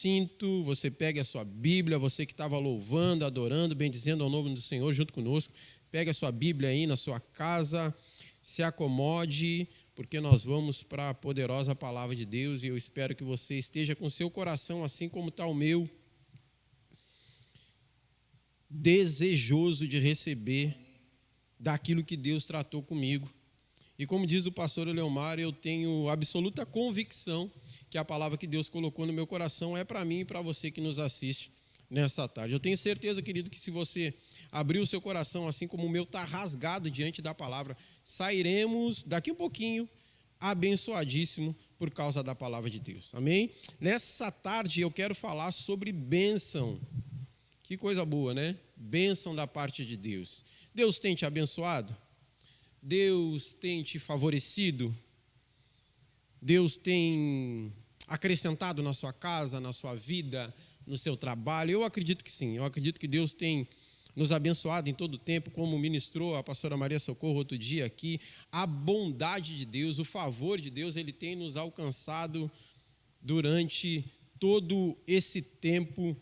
cinto, você pegue a sua Bíblia, você que estava louvando, adorando, bendizendo ao nome do Senhor junto conosco, pegue a sua Bíblia aí na sua casa, se acomode, porque nós vamos para a poderosa palavra de Deus e eu espero que você esteja com o seu coração, assim como está o meu, desejoso de receber daquilo que Deus tratou comigo. E como diz o pastor Leomar, eu tenho absoluta convicção que a palavra que Deus colocou no meu coração é para mim e para você que nos assiste nessa tarde. Eu tenho certeza, querido, que se você abrir o seu coração, assim como o meu está rasgado diante da palavra, sairemos daqui um pouquinho abençoadíssimo por causa da palavra de Deus. Amém? Nessa tarde eu quero falar sobre bênção. Que coisa boa, né? Bênção da parte de Deus. Deus tem te abençoado? Deus tem te favorecido? Deus tem acrescentado na sua casa, na sua vida, no seu trabalho? Eu acredito que sim. Eu acredito que Deus tem nos abençoado em todo o tempo, como ministrou a pastora Maria Socorro outro dia aqui. A bondade de Deus, o favor de Deus, Ele tem nos alcançado durante todo esse tempo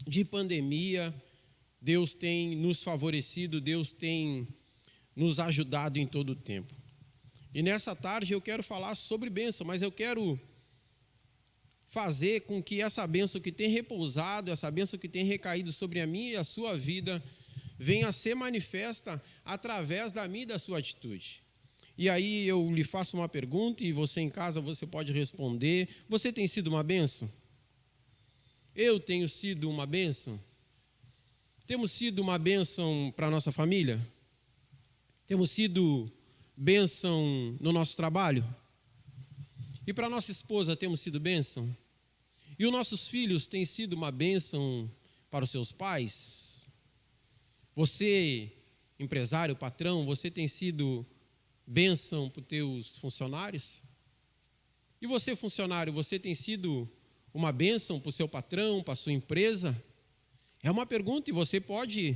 de pandemia. Deus tem nos favorecido, Deus tem nos ajudado em todo o tempo. E nessa tarde eu quero falar sobre bênção, mas eu quero fazer com que essa bênção que tem repousado, essa bênção que tem recaído sobre a minha e a sua vida, venha a ser manifesta através da minha e da sua atitude. E aí eu lhe faço uma pergunta e você em casa você pode responder. Você tem sido uma bênção? Eu tenho sido uma bênção? Temos sido uma bênção para a nossa família? Temos sido bênção no nosso trabalho? E para a nossa esposa temos sido bênção? E os nossos filhos têm sido uma bênção para os seus pais? Você, empresário, patrão, você tem sido bênção para os teus funcionários? E você, funcionário, você tem sido uma bênção para o seu patrão, para a sua empresa? É uma pergunta e você pode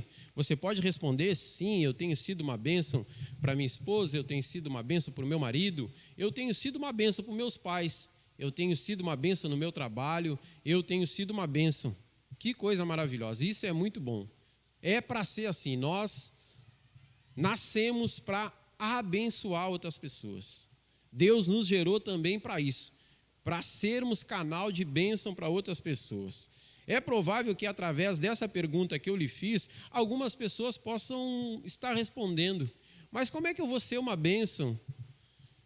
responder, sim, eu tenho sido uma bênção para minha esposa, eu tenho sido uma bênção para o meu marido, eu tenho sido uma bênção para os meus pais, eu tenho sido uma bênção no meu trabalho, eu tenho sido uma bênção. Que coisa maravilhosa, isso é muito bom. É para ser assim, nós nascemos para abençoar outras pessoas. Deus nos gerou também para isso, para sermos canal de bênção para outras pessoas. É provável que através dessa pergunta que eu lhe fiz, algumas pessoas possam estar respondendo, mas como é que eu vou ser uma bênção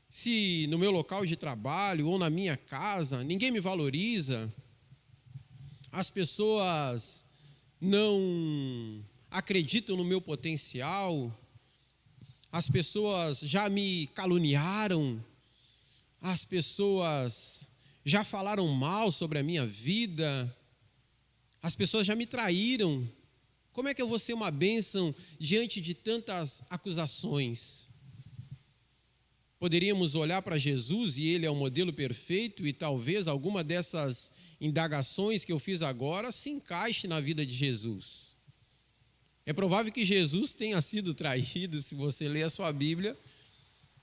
se no meu local de trabalho ou na minha casa ninguém me valoriza, as pessoas não acreditam no meu potencial, as pessoas já me caluniaram, as pessoas já falaram mal sobre a minha vida, as pessoas já me traíram. Como é que eu vou ser uma bênção diante de tantas acusações? Poderíamos olhar para Jesus e Ele é o modelo perfeito e talvez alguma dessas indagações que eu fiz agora se encaixe na vida de Jesus. É provável que Jesus tenha sido traído. Se você ler a sua Bíblia,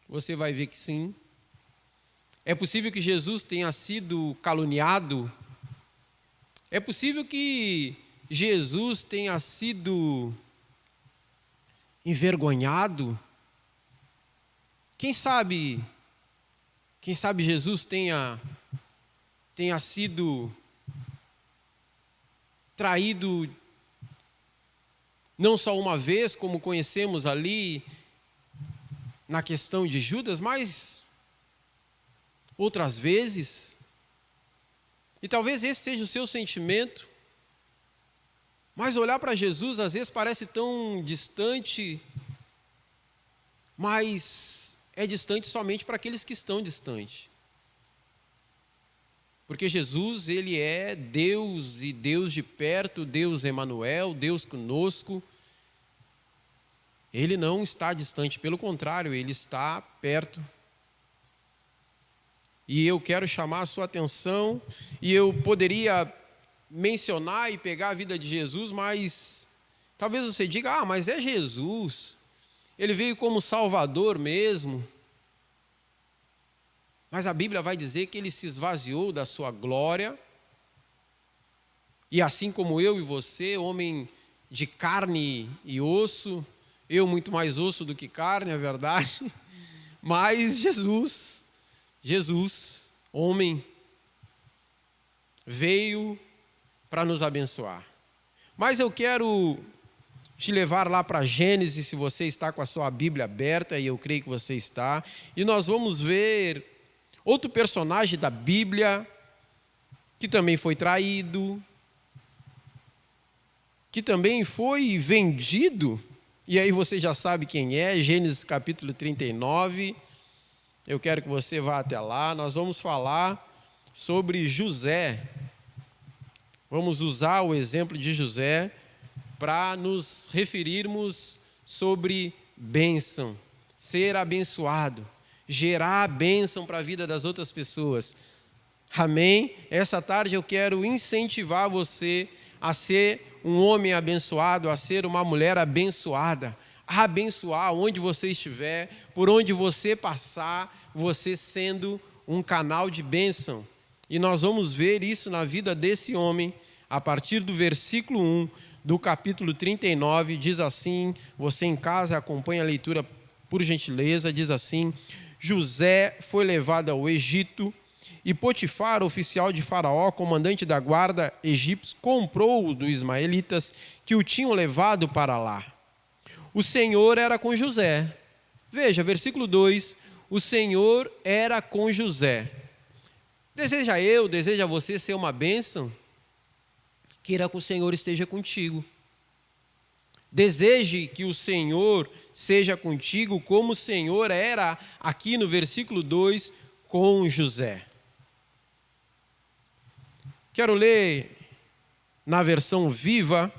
você vai ver que sim. É possível que Jesus tenha sido caluniado. É possível que Jesus tenha sido envergonhado. Quem sabe Jesus tenha sido traído não só uma vez, como conhecemos ali na questão de Judas, mas outras vezes. E talvez esse seja o seu sentimento, mas olhar para Jesus às vezes parece tão distante, mas é distante somente para aqueles que estão distantes. Porque Jesus, Ele é Deus e Deus de perto, Deus Emanuel, Deus conosco. Ele não está distante, pelo contrário, Ele está perto. E eu quero chamar a sua atenção, e eu poderia mencionar e pegar a vida de Jesus, mas talvez você diga, mas é Jesus, Ele veio como Salvador mesmo. Mas a Bíblia vai dizer que Ele se esvaziou da sua glória, E assim como eu e você, homem de carne e osso, eu muito mais osso do que carne, é verdade, mas Jesus, homem, veio para nos abençoar. Mas eu quero te levar lá para Gênesis, se você está com a sua Bíblia aberta, e eu creio que você está, e nós vamos ver outro personagem da Bíblia, que também foi traído, que também foi vendido, e aí você já sabe quem é, Gênesis capítulo 39, eu quero que você vá até lá, nós vamos falar sobre José, vamos usar o exemplo de José para nos referirmos sobre bênção, ser abençoado, gerar bênção para a vida das outras pessoas. Amém? Essa tarde eu quero incentivar você a ser um homem abençoado, a ser uma mulher abençoada, a abençoar onde você estiver, por onde você passar, você sendo um canal de bênção. E nós vamos ver isso na vida desse homem, a partir do versículo 1 do capítulo 39, diz assim, você em casa acompanha a leitura por gentileza, diz assim: José foi levado ao Egito, e Potifar, oficial de Faraó, comandante da guarda egípcio, comprou-o dos ismaelitas que o tinham levado para lá. O Senhor era com José. Veja, versículo 2, o Senhor era com José. Deseja você ser uma bênção? Queira que o Senhor esteja contigo. Deseje que o Senhor seja contigo, como o Senhor era aqui no versículo 2 com José. Quero ler na versão viva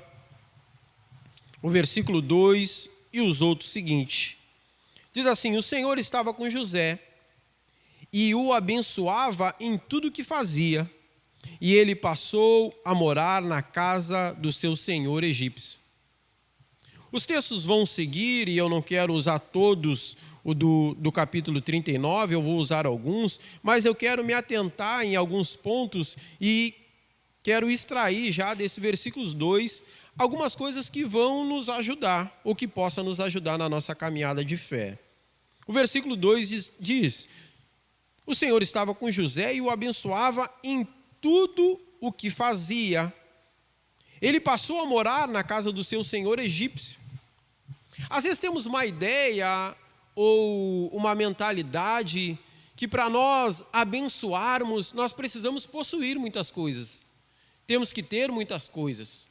o versículo 2 e os outros seguintes. Diz assim: o Senhor estava com José e o abençoava em tudo que fazia, e ele passou a morar na casa do seu senhor egípcio. Os textos vão seguir, e eu não quero usar todos o do capítulo 39, eu vou usar alguns, mas eu quero me atentar em alguns pontos e quero extrair já desse versículo 2 algumas coisas que vão nos ajudar, ou que possam nos ajudar na nossa caminhada de fé. O versículo 2 diz: o Senhor estava com José e o abençoava em tudo o que fazia. Ele passou a morar na casa do seu senhor egípcio. Às vezes temos uma ideia ou uma mentalidade que para nós abençoarmos, nós precisamos possuir muitas coisas. Temos que ter muitas coisas.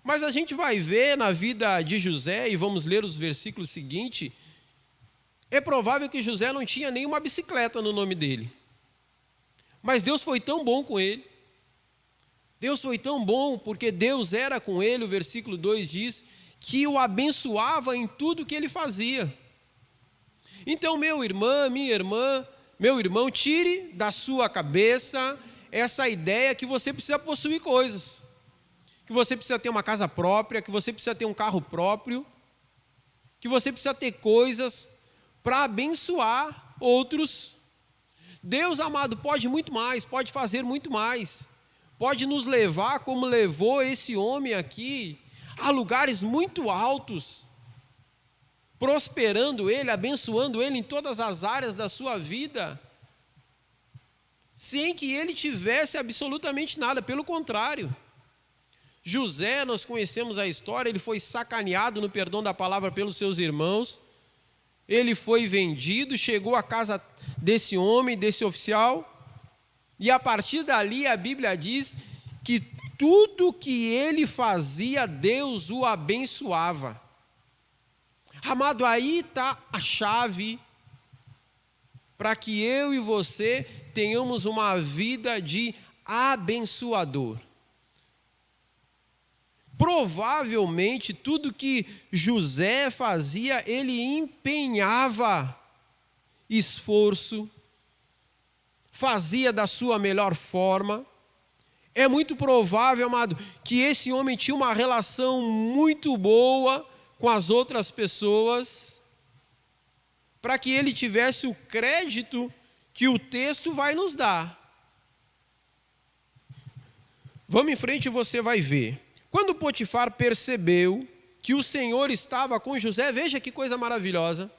Mas a gente vai ver na vida de José, e vamos ler os versículos seguintes, é provável que José não tinha nenhuma bicicleta no nome dele. Mas Deus foi tão bom com ele. Deus foi tão bom porque Deus era com ele, o versículo 2 diz, que o abençoava em tudo que ele fazia. Então, minha irmão, tire da sua cabeça essa ideia que você precisa possuir coisas, que você precisa ter uma casa própria, que você precisa ter um carro próprio, que você precisa ter coisas para abençoar outros. Deus, amado, pode muito mais, pode fazer muito mais, pode nos levar, como levou esse homem aqui, a lugares muito altos, prosperando ele, abençoando ele em todas as áreas da sua vida, sem que ele tivesse absolutamente nada, pelo contrário. José, nós conhecemos a história, ele foi sacaneado, no perdão da palavra, pelos seus irmãos, ele foi vendido, chegou à casa desse homem, desse oficial, e a partir dali a Bíblia diz que tudo que ele fazia, Deus o abençoava. Amado, aí está a chave para que eu e você tenhamos uma vida de abençoador. Provavelmente tudo que José fazia, ele empenhava esforço, fazia da sua melhor forma. É muito provável, amado, que esse homem tinha uma relação muito boa com as outras pessoas, para que ele tivesse o crédito que o texto vai nos dar. Vamos em frente e você vai ver. Quando Potifar percebeu que o Senhor estava com José, veja que coisa maravilhosa.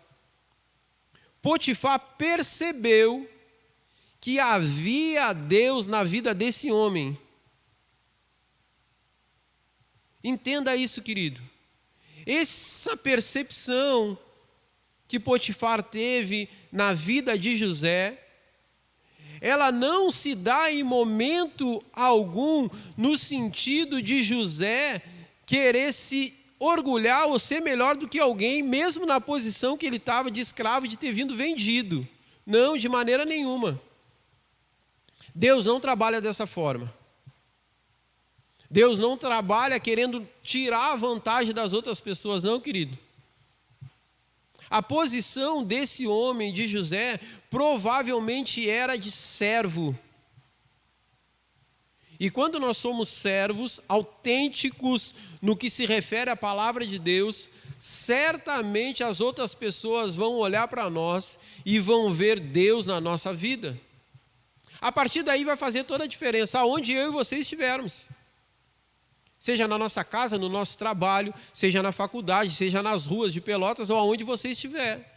Potifar percebeu que havia Deus na vida desse homem. Entenda isso, querido. Essa percepção que Potifar teve na vida de José, ela não se dá em momento algum no sentido de José querer se orgulhar ou ser melhor do que alguém, mesmo na posição que ele estava de escravo, de ter vindo vendido. Não, de maneira nenhuma. Deus não trabalha dessa forma. Deus não trabalha querendo tirar a vantagem das outras pessoas, não, querido. A posição desse homem, de José, provavelmente era de servo. E quando nós somos servos autênticos no que se refere à palavra de Deus, certamente as outras pessoas vão olhar para nós e vão ver Deus na nossa vida. A partir daí vai fazer toda a diferença, aonde eu e você estivermos. Seja na nossa casa, no nosso trabalho, seja na faculdade, seja nas ruas de Pelotas ou aonde você estiver.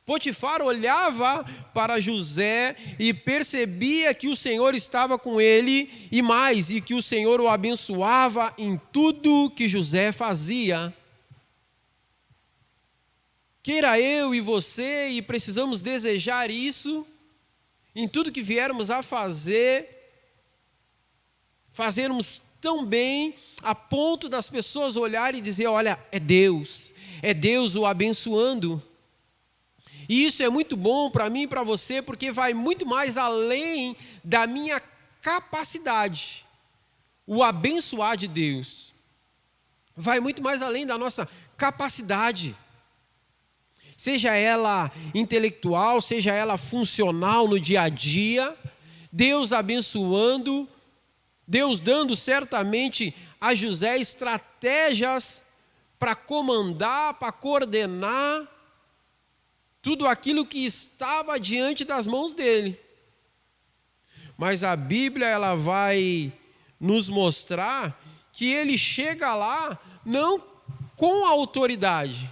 Potifar olhava para José e percebia que o Senhor estava com ele e mais, e que o Senhor o abençoava em tudo que José fazia. Queira eu e você, e precisamos desejar isso, em tudo que viermos a fazer, fazermos tão bem, a ponto das pessoas olharem e dizer, olha, é Deus o abençoando. E isso é muito bom para mim e para você, porque vai muito mais além da minha capacidade. O abençoar de Deus vai muito mais além da nossa capacidade. Seja ela intelectual, seja ela funcional no dia a dia, Deus abençoando, Deus dando certamente a José estratégias para comandar, para coordenar tudo aquilo que estava diante das mãos dele. Mas a Bíblia, ela vai nos mostrar que ele chega lá não com autoridade.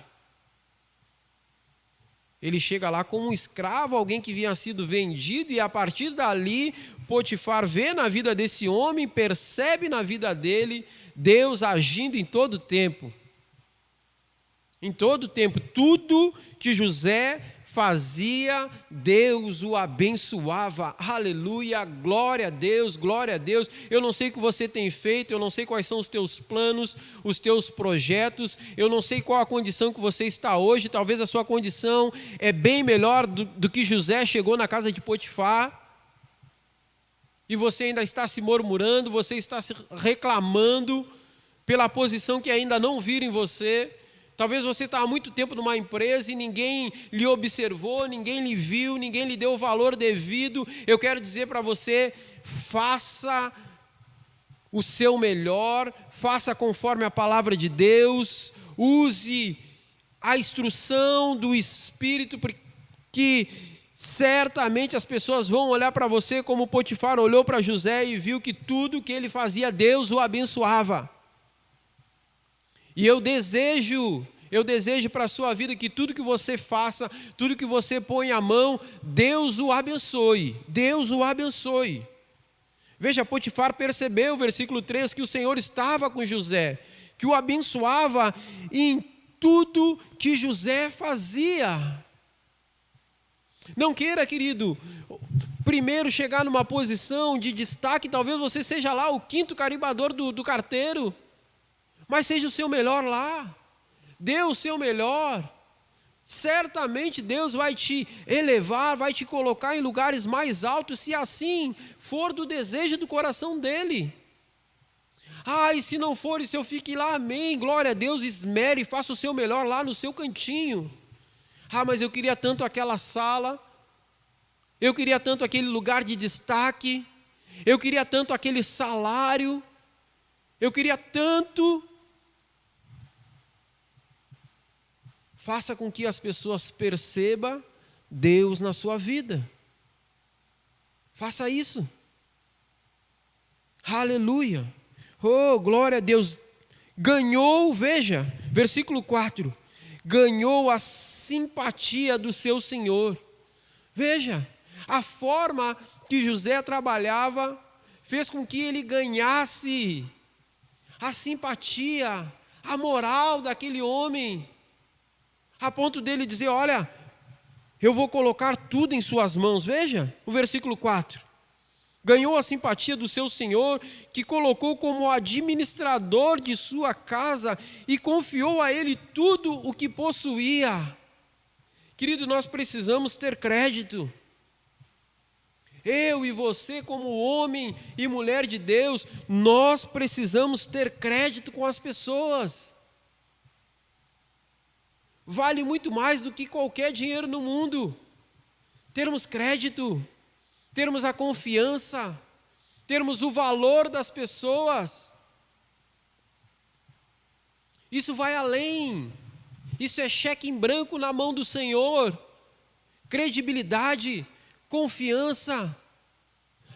Ele chega lá como um escravo, alguém que havia sido vendido, e a partir dali, Potifar vê na vida desse homem, percebe na vida dele, Deus agindo em todo tempo. Em todo tempo, tudo que José fazia, Deus o abençoava. Aleluia, glória a Deus, glória a Deus. Eu não sei o que você tem feito, eu não sei quais são os teus planos, os teus projetos, eu não sei qual a condição que você está hoje. Talvez a sua condição é bem melhor do que José chegou na casa de Potifar. E você ainda está se murmurando, você está se reclamando pela posição que ainda não viram em você. Talvez você está há muito tempo numa empresa e ninguém lhe observou, ninguém lhe viu, ninguém lhe deu o valor devido. Eu quero dizer para você, faça o seu melhor, faça conforme a palavra de Deus, use a instrução do Espírito, porque certamente as pessoas vão olhar para você como Potifar olhou para José e viu que tudo que ele fazia, Deus o abençoava. E eu desejo para a sua vida que tudo que você faça, tudo que você põe a mão, Deus o abençoe. Deus o abençoe. Veja, Potifar percebeu, versículo 3, que o Senhor estava com José, que o abençoava em tudo que José fazia. Não queira, querido, primeiro chegar numa posição de destaque, talvez você seja lá o quinto carimbador do carteiro, mas seja o seu melhor lá, dê o seu melhor, certamente Deus vai te elevar, vai te colocar em lugares mais altos, se assim for do desejo do coração dEle. E se não for, e se eu fique lá, amém, glória a Deus, esmere, faça o seu melhor lá no seu cantinho. Mas eu queria tanto aquela sala, eu queria tanto aquele lugar de destaque, eu queria tanto aquele salário, eu queria tanto. Faça com que as pessoas percebam Deus na sua vida. Faça isso. Aleluia. Oh, glória a Deus. Ganhou, veja, versículo 4. Ganhou a simpatia do seu senhor. Veja, a forma que José trabalhava fez com que ele ganhasse a simpatia, a moral daquele homem, a ponto dele dizer: olha, eu vou colocar tudo em suas mãos. Veja o versículo 4. Ganhou a simpatia do seu senhor, que colocou como administrador de sua casa e confiou a ele tudo o que possuía. Querido, nós precisamos ter crédito. Eu e você, como homem e mulher de Deus, nós precisamos ter crédito com as pessoas. Vale muito mais do que qualquer dinheiro no mundo termos crédito, termos a confiança, termos o valor das pessoas. Isso vai além. Isso é cheque em branco na mão do Senhor. Credibilidade, confiança.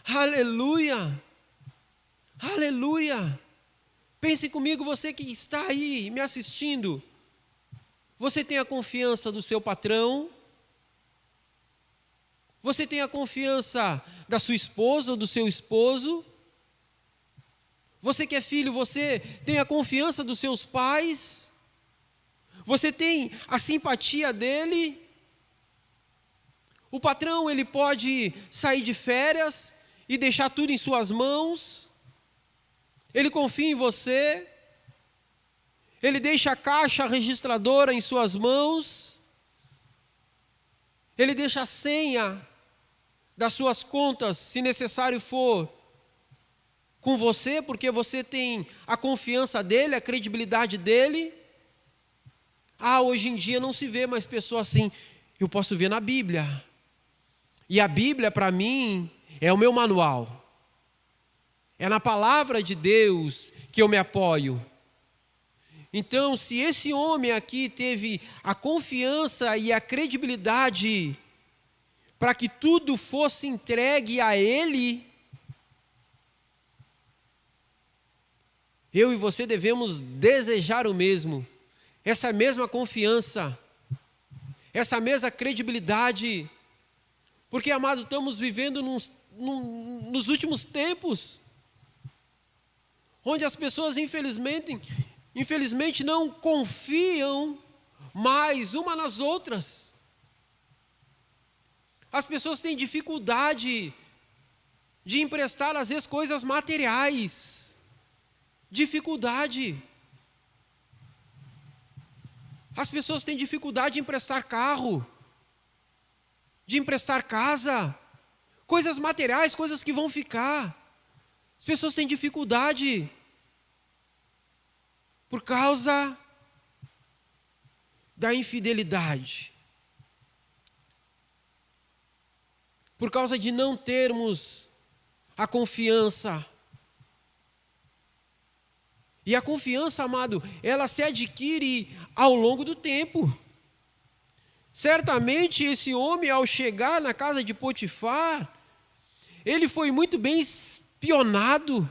Aleluia. Aleluia. Pense comigo, você que está aí me assistindo. Você tem a confiança do seu patrão? Você tem a confiança da sua esposa ou do seu esposo? Você que é filho, você tem a confiança dos seus pais? Você tem a simpatia dele? O patrão, ele pode sair de férias e deixar tudo em suas mãos? Ele confia em você? Ele deixa a caixa registradora em suas mãos? Ele deixa a senha das suas contas, se necessário for, com você, porque você tem a confiança dele, a credibilidade dele? Hoje em dia não se vê mais pessoas assim. Eu posso ver na Bíblia. E a Bíblia, para mim, é o meu manual. É na palavra de Deus que eu me apoio. Então, se esse homem aqui teve a confiança e a credibilidade para que tudo fosse entregue a ele, eu e você devemos desejar o mesmo, essa mesma confiança, essa mesma credibilidade, porque, amado, estamos vivendo nos últimos tempos, onde as pessoas, infelizmente não confiam mais uma nas outras. As pessoas têm dificuldade de emprestar, às vezes, coisas materiais. Dificuldade. As pessoas têm dificuldade de emprestar carro, de emprestar casa, coisas materiais, coisas que vão ficar. As pessoas têm dificuldade por causa da infidelidade. Por causa de não termos a confiança. E a confiança, amado, ela se adquire ao longo do tempo. Certamente esse homem, ao chegar na casa de Potifar, ele foi muito bem espionado.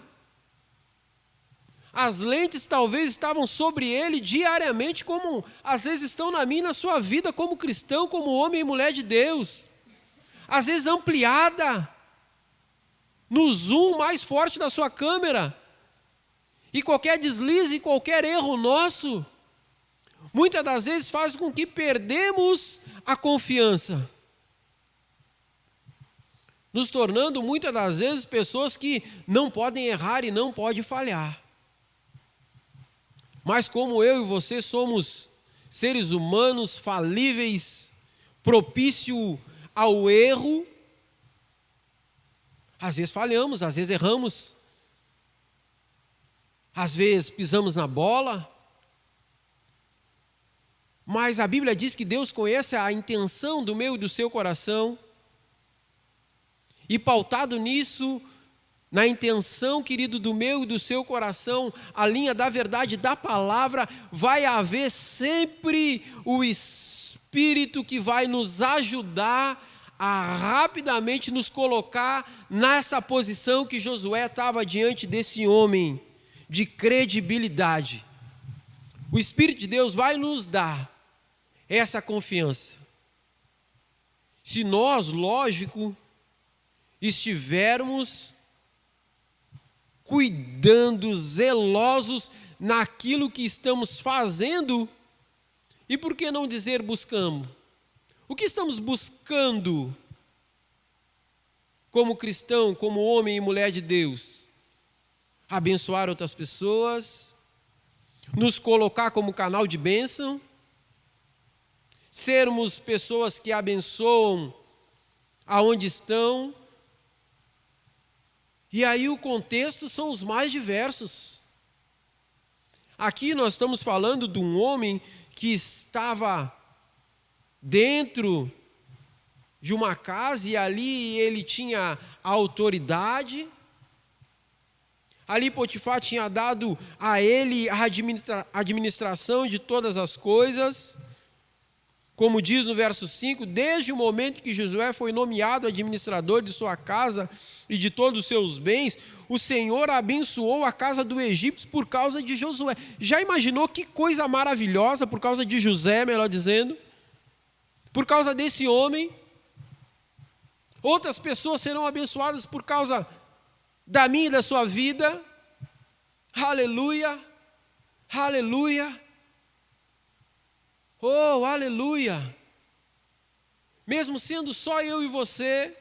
As lentes talvez estavam sobre ele diariamente, como às vezes estão na minha e na sua vida como cristão, como homem e mulher de Deus. Às vezes ampliada, no zoom mais forte da sua câmera. E qualquer deslize, qualquer erro nosso, muitas das vezes faz com que perdemos a confiança. Nos tornando muitas das vezes pessoas que não podem errar e não podem falhar. Mas como eu e você somos seres humanos falíveis, propício ao erro, às vezes falhamos, às vezes erramos, às vezes pisamos na bola, mas a Bíblia diz que Deus conhece a intenção do meu e do seu coração, e pautado nisso, na intenção, querido, do meu e do seu coração, a linha da verdade da palavra, vai haver sempre o Espírito que vai nos ajudar a rapidamente nos colocar nessa posição que Josué estava diante desse homem de credibilidade. O Espírito de Deus vai nos dar essa confiança. Se nós, lógico, estivermos cuidando, zelosos naquilo que estamos fazendo, e por que não dizer buscamos? O que estamos buscando como cristão, como homem e mulher de Deus? Abençoar outras pessoas, nos colocar como canal de bênção, sermos pessoas que abençoam aonde estão. E aí o contexto são os mais diversos. Aqui nós estamos falando de um homem que estava dentro de uma casa e ali ele tinha autoridade. Ali Potifar tinha dado a ele a administração de todas as coisas. Como diz no verso 5, desde o momento que Josué foi nomeado administrador de sua casa e de todos os seus bens, o Senhor abençoou a casa do egípcio por causa de Josué. Já imaginou que coisa maravilhosa por causa de José, melhor dizendo? Por causa desse homem? Outras pessoas serão abençoadas por causa da minha e da sua vida. Aleluia, aleluia. Oh, aleluia! Mesmo sendo só eu e você,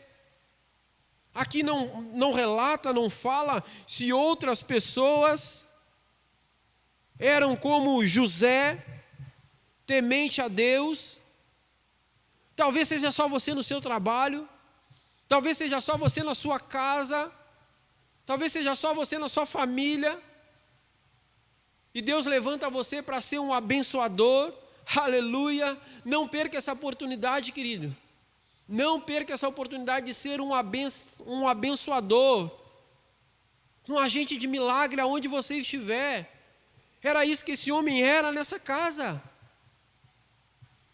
aqui não relata, não fala se outras pessoas eram como José, temente a Deus. Talvez seja só você no seu trabalho, talvez seja só você na sua casa, talvez seja só você na sua família, e Deus levanta você para ser um abençoador. Aleluia, não perca essa oportunidade, querido. Não perca essa oportunidade de ser um abençoador, um agente de milagre aonde você estiver. Era isso que esse homem era nessa casa.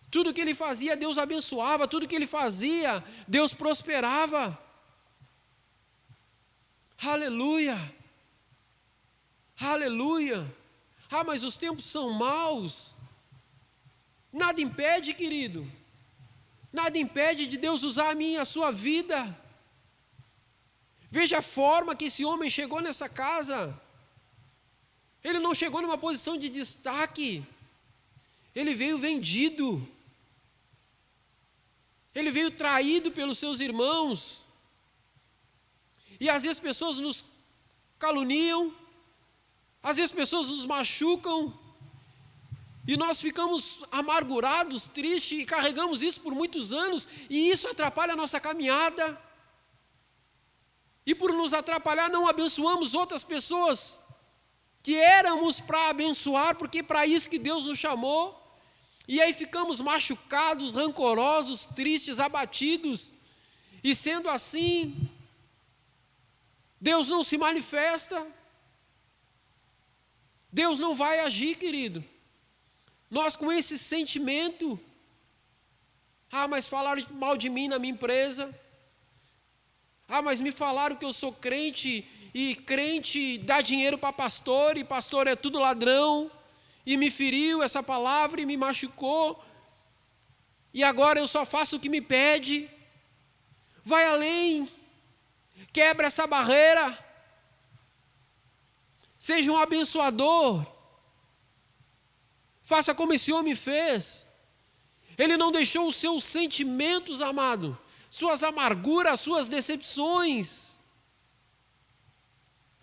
Tudo que ele fazia, Deus abençoava. Tudo que ele fazia, Deus prosperava. Aleluia, aleluia. Ah, mas os tempos são maus. Nada impede, querido, nada impede de Deus usar a minha e a sua vida. Veja a forma que esse homem chegou nessa casa. Ele não chegou numa posição de destaque, ele veio vendido, ele veio traído pelos seus irmãos. E às vezes pessoas nos caluniam, às vezes pessoas nos machucam, e nós ficamos amargurados, tristes, e carregamos isso por muitos anos, e isso atrapalha a nossa caminhada. E por nos atrapalhar, não abençoamos outras pessoas que éramos para abençoar, porque para isso que Deus nos chamou. E aí ficamos machucados, rancorosos, tristes, abatidos. E sendo assim, Deus não se manifesta. Deus não vai agir, querido. Nós com esse sentimento, mas falaram mal de mim na minha empresa, mas me falaram que eu sou crente, e crente dá dinheiro para pastor, e pastor é tudo ladrão, e me feriu essa palavra, e me machucou, e agora eu só faço o que me pede. Vai além, quebra essa barreira, seja um abençoador. Faça como esse homem fez. Ele não deixou os seus sentimentos, amado, suas amarguras, suas decepções,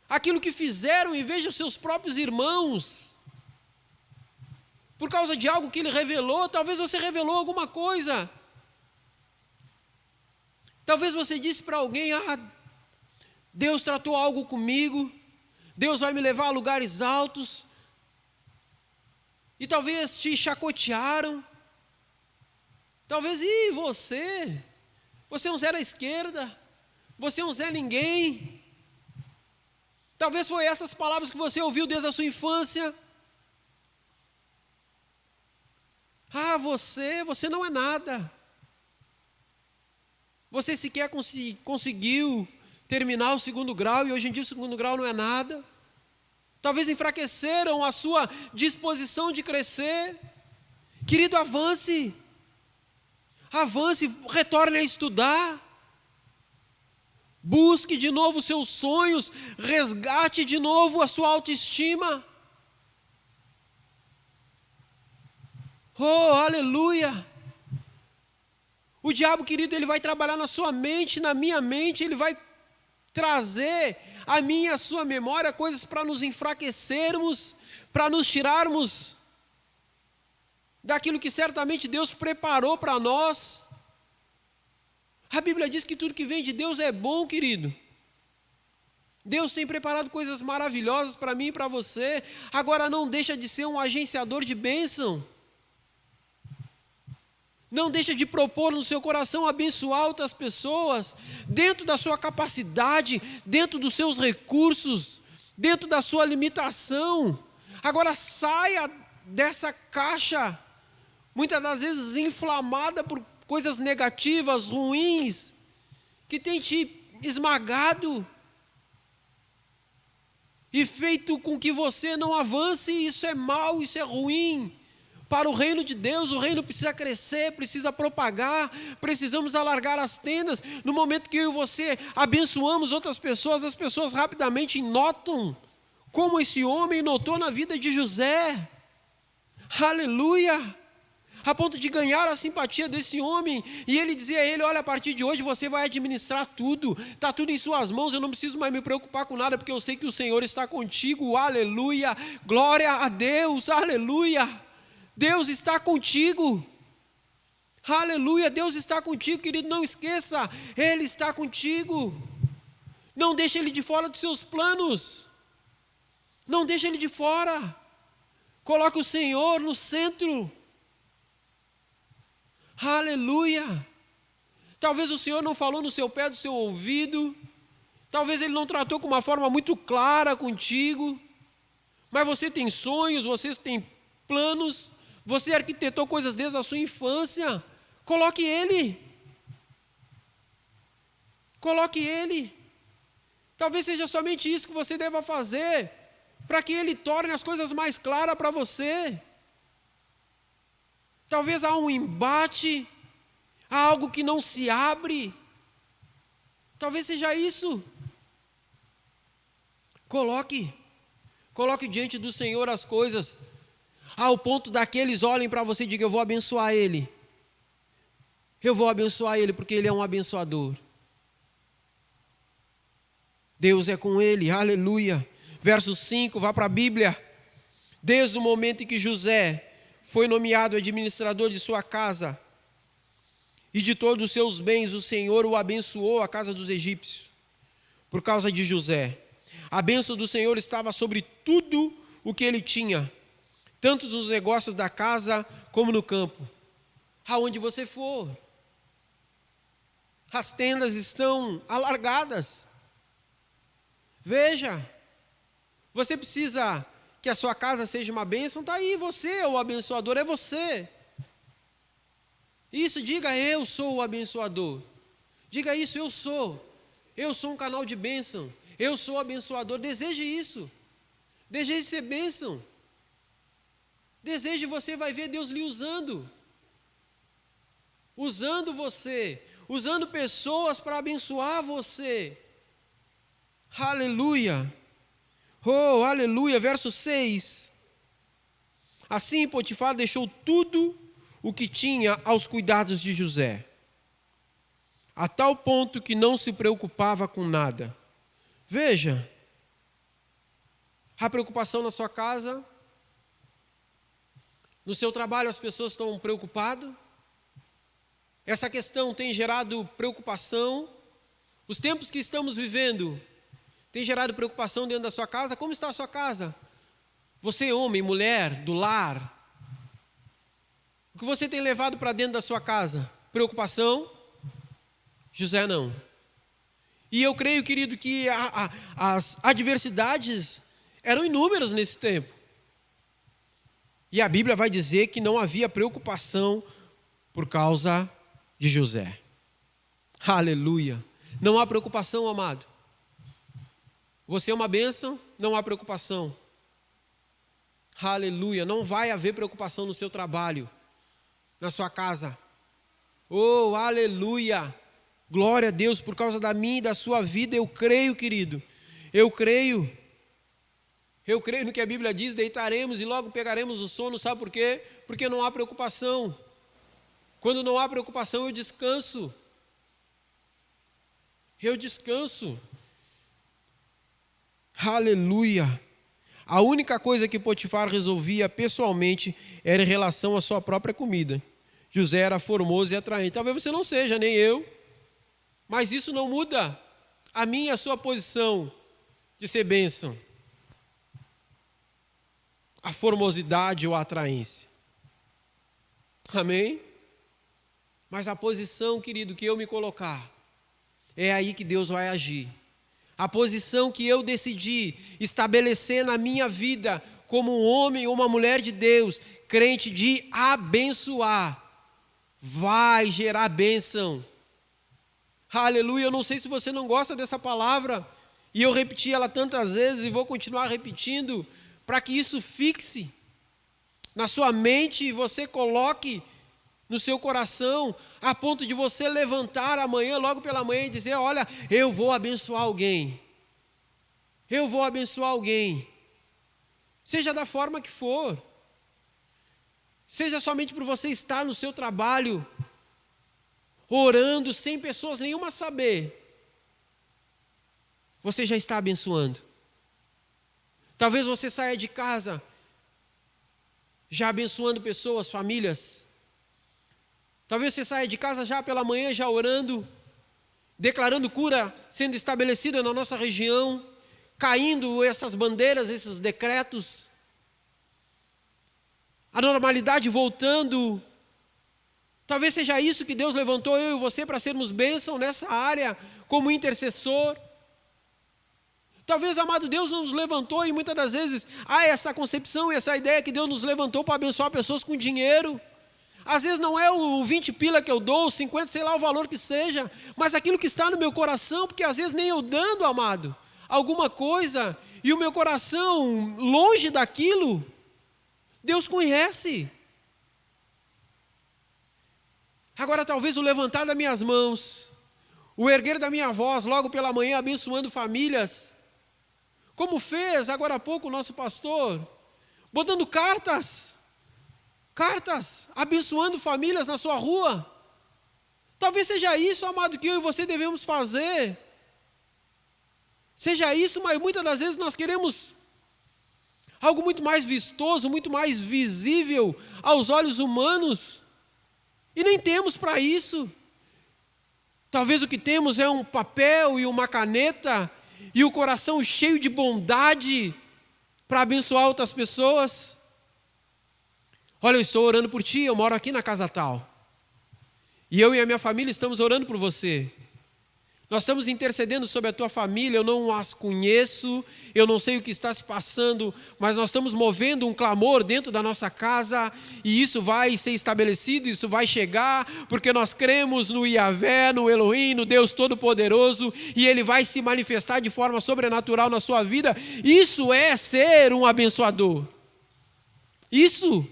aquilo que fizeram em vez de seus próprios irmãos, por causa de algo que ele revelou. Talvez você revelou alguma coisa. Talvez você disse para alguém: Deus tratou algo comigo, Deus vai me levar a lugares altos. E talvez te chacotearam. Talvez, você é um Zé à esquerda, você é um Zé ninguém. Talvez foi essas palavras que você ouviu desde a sua infância. Você não é nada. Você sequer conseguiu terminar o segundo grau e hoje em dia o segundo grau não é nada. Talvez enfraqueceram a sua disposição de crescer. Querido, avance. Avance, retorne a estudar. Busque de novo os seus sonhos, resgate de novo a sua autoestima. Oh, aleluia! O diabo, querido, ele vai trabalhar na sua mente, na minha mente, ele vai trazer a minha e a sua memória coisas para nos enfraquecermos, para nos tirarmos daquilo que certamente Deus preparou para nós. A Bíblia diz que tudo que vem de Deus é bom, querido. Deus tem preparado coisas maravilhosas para mim e para você. Agora não deixa de ser um agenciador de bênção. Não deixa de propor no seu coração abençoar outras pessoas, dentro da sua capacidade, dentro dos seus recursos, dentro da sua limitação. Agora saia dessa caixa, muitas das vezes inflamada por coisas negativas, ruins, que tem te esmagado e feito com que você não avance. Isso é mal, isso é ruim para o reino de Deus. O reino precisa crescer, precisa propagar, precisamos alargar as tendas. No momento que eu e você abençoamos outras pessoas, as pessoas rapidamente notam, como esse homem notou na vida de José. Aleluia! A ponto de ganhar a simpatia desse homem, e ele dizia a ele: olha, a partir de hoje você vai administrar tudo, está tudo em suas mãos, eu não preciso mais me preocupar com nada, porque eu sei que o Senhor está contigo. Aleluia, glória a Deus, aleluia, Deus está contigo, aleluia, Deus está contigo, querido, não esqueça, Ele está contigo, não deixe Ele de fora dos seus planos, não deixe Ele de fora, coloque o Senhor no centro. Aleluia! Talvez o Senhor não falou no seu pé do seu ouvido, talvez Ele não tratou com uma forma muito clara contigo, mas você tem sonhos, você tem planos, você arquitetou coisas desde a sua infância. Coloque Ele. Coloque Ele. Talvez seja somente isso que você deva fazer, para que Ele torne as coisas mais claras para você. Talvez há um embate, há algo que não se abre. Talvez seja isso. Coloque diante do Senhor as coisas, ao ponto daqueles olhem para você e digam: eu vou abençoar ele. Eu vou abençoar ele porque ele é um abençoador. Deus é com ele, aleluia. Verso 5, vá para a Bíblia. Desde o momento em que José foi nomeado administrador de sua casa e de todos os seus bens, o Senhor o abençoou a casa dos egípcios, por causa de José. A bênção do Senhor estava sobre tudo o que ele tinha, tanto nos negócios da casa como no campo. Aonde você for, as tendas estão alargadas. Veja, você precisa que a sua casa seja uma bênção, está aí, você é o abençoador, é você. Isso, diga: eu sou o abençoador. Diga isso: eu sou um canal de bênção, eu sou abençoador. Deseje isso, deseje ser bênção, deseje, você vai ver Deus lhe usando você, usando pessoas para abençoar você. Aleluia. Oh, aleluia, verso 6. Assim Potifar deixou tudo o que tinha aos cuidados de José, a tal ponto que não se preocupava com nada. Veja, há preocupação na sua casa, no seu trabalho as pessoas estão preocupadas, essa questão tem gerado preocupação, os tempos que estamos vivendo tem gerado preocupação dentro da sua casa. Como está a sua casa? Você, homem, mulher, do lar, o que você tem levado para dentro da sua casa? Preocupação? José não. E eu creio, querido, que as adversidades eram inúmeras nesse tempo. E a Bíblia vai dizer que não havia preocupação por causa de José. Aleluia. Não há preocupação, amado. Você é uma bênção, não há preocupação. Aleluia. Não vai haver preocupação no seu trabalho, na sua casa. Oh, aleluia. Glória a Deus, por causa da minha e da sua vida, eu creio, querido. Eu creio no que a Bíblia diz, deitaremos e logo pegaremos o sono, sabe por quê? Porque não há preocupação. Quando não há preocupação, eu descanso. Eu descanso. Aleluia. A única coisa que Potifar resolvia pessoalmente era em relação à sua própria comida. José era formoso e atraente. Talvez você não seja, nem eu, mas isso não muda a minha e a sua posição de ser bênção. A formosidade ou a atraência. Amém? Mas a posição, querido, que eu me colocar, é aí que Deus vai agir. A posição que eu decidi estabelecer na minha vida como um homem ou uma mulher de Deus, crente de abençoar, vai gerar bênção. Aleluia. Eu não sei se você não gosta dessa palavra, e eu repeti ela tantas vezes e vou continuar repetindo, para que isso fixe na sua mente e você coloque no seu coração, a ponto de você levantar amanhã, logo pela manhã, e dizer: olha, eu vou abençoar alguém. Eu vou abençoar alguém. Seja da forma que for. Seja somente por você estar no seu trabalho, orando, sem pessoas nenhuma saber. Você já está abençoando. Talvez você saia de casa já abençoando pessoas, famílias. Talvez você saia de casa já pela manhã, já orando, declarando cura sendo estabelecida na nossa região, caindo essas bandeiras, esses decretos, a normalidade voltando. Talvez seja isso que Deus levantou eu e você para sermos bênção nessa área, como intercessor. Talvez, amado, Deus nos levantou e muitas das vezes há essa concepção e essa ideia que Deus nos levantou para abençoar pessoas com dinheiro. Às vezes não é o 20 pila que eu dou, 50, sei lá o valor que seja, mas aquilo que está no meu coração, porque às vezes nem eu dando, amado, alguma coisa, e o meu coração longe daquilo, Deus conhece. Agora talvez o levantar das minhas mãos, o erguer da minha voz logo pela manhã, abençoando famílias, como fez agora há pouco o nosso pastor, botando cartas, abençoando famílias na sua rua. Talvez seja isso, amado, que eu e você devemos fazer. Seja isso, mas muitas das vezes nós queremos algo muito mais vistoso, muito mais visível aos olhos humanos, e nem temos para isso. Talvez o que temos é um papel e uma caneta, e o coração cheio de bondade para abençoar outras pessoas. Olha, eu estou orando por ti, eu moro aqui na casa tal. E eu e a minha família estamos orando por você. Nós estamos intercedendo sobre a tua família, eu não as conheço, eu não sei o que está se passando, mas nós estamos movendo um clamor dentro da nossa casa, e isso vai ser estabelecido, isso vai chegar, porque nós cremos no Yahvé, no Elohim, no Deus Todo-Poderoso, e Ele vai se manifestar de forma sobrenatural na sua vida. Isso é ser um abençoador. Isso.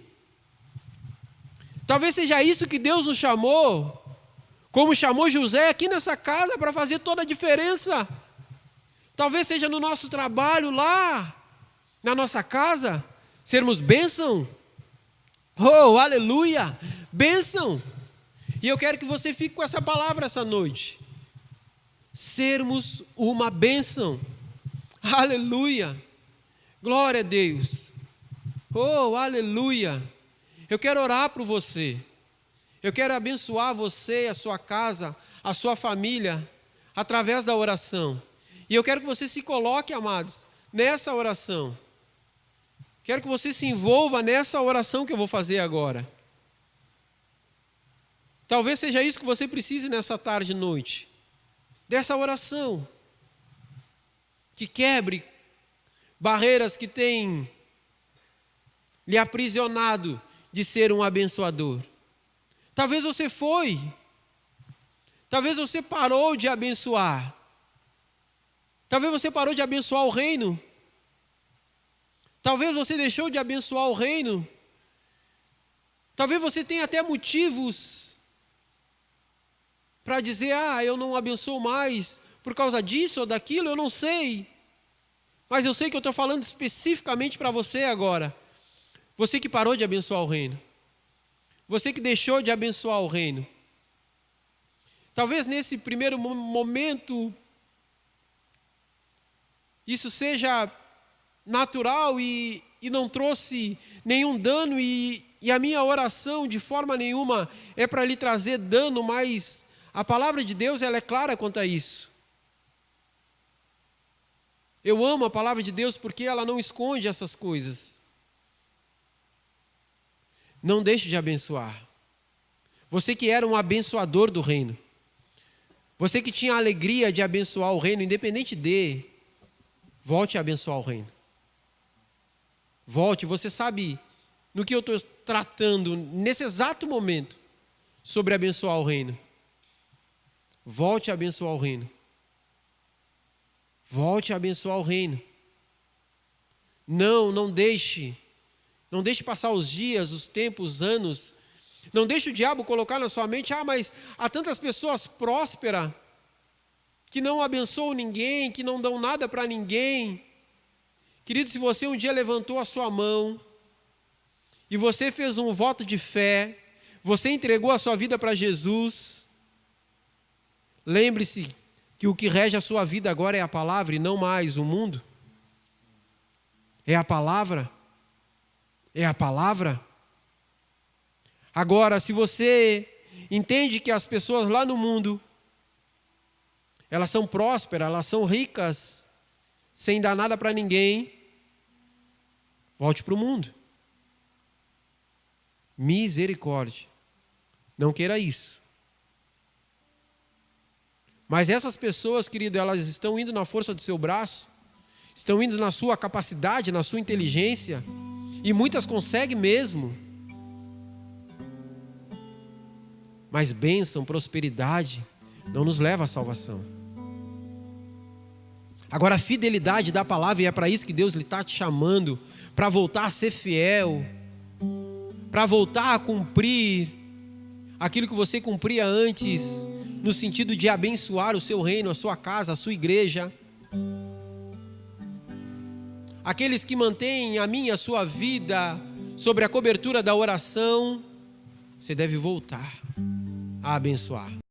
Talvez seja isso que Deus nos chamou, como chamou José aqui nessa casa para fazer toda a diferença. Talvez seja no nosso trabalho lá, na nossa casa, sermos bênção. Oh, aleluia, bênção. E eu quero que você fique com essa palavra essa noite. Sermos uma bênção. Aleluia, glória a Deus. Oh, aleluia. Eu quero orar por você. Eu quero abençoar você, a sua casa, a sua família, através da oração. E eu quero que você se coloque, amados, nessa oração. Quero que você se envolva nessa oração que eu vou fazer agora. Talvez seja isso que você precise nessa tarde e noite. Dessa oração. Que quebre barreiras que têm lhe aprisionado de ser um abençoador. Talvez você foi Talvez você parou de abençoar. Talvez você parou de abençoar o reino. Talvez você deixou de abençoar o reino. Talvez você tenha até motivos para dizer, eu não abençoo mais por causa disso ou daquilo, eu não sei. Mas eu sei que eu estou falando especificamente para você agora. Você que parou de abençoar o reino. Você que deixou de abençoar o reino. Talvez nesse primeiro momento isso seja natural e não trouxe nenhum dano e a minha oração de forma nenhuma é para lhe trazer dano, mas a palavra de Deus ela é clara quanto a isso. Eu amo a palavra de Deus porque ela não esconde essas coisas. Não deixe de abençoar. Você que era um abençoador do reino. Você que tinha a alegria de abençoar o reino, independente volte a abençoar o reino. Volte, você sabe no que eu estou tratando nesse exato momento sobre abençoar o reino. Volte a abençoar o reino. Volte a abençoar o reino. Não deixe passar os dias, os tempos, os anos. Não deixe o diabo colocar na sua mente, mas há tantas pessoas prósperas que não abençoam ninguém, que não dão nada para ninguém. Querido, se você um dia levantou a sua mão e você fez um voto de fé, você entregou a sua vida para Jesus, lembre-se que o que rege a sua vida agora é a palavra e não mais o mundo. É a palavra. É a palavra. Agora, se você entende que as pessoas lá no mundo, elas são prósperas, elas são ricas, sem dar nada para ninguém, volte para o mundo. Misericórdia. Não queira isso. Mas essas pessoas, querido, elas estão indo na força do seu braço, estão indo na sua capacidade, na sua inteligência, e muitas conseguem mesmo. Mas bênção, prosperidade, não nos leva à salvação. Agora a fidelidade da palavra, e é para isso que Deus está te chamando, para voltar a ser fiel, para voltar a cumprir aquilo que você cumpria antes, no sentido de abençoar o seu reino, a sua casa, a sua igreja. Aqueles que mantêm a minha, a sua vida sobre a cobertura da oração, você deve voltar a abençoar.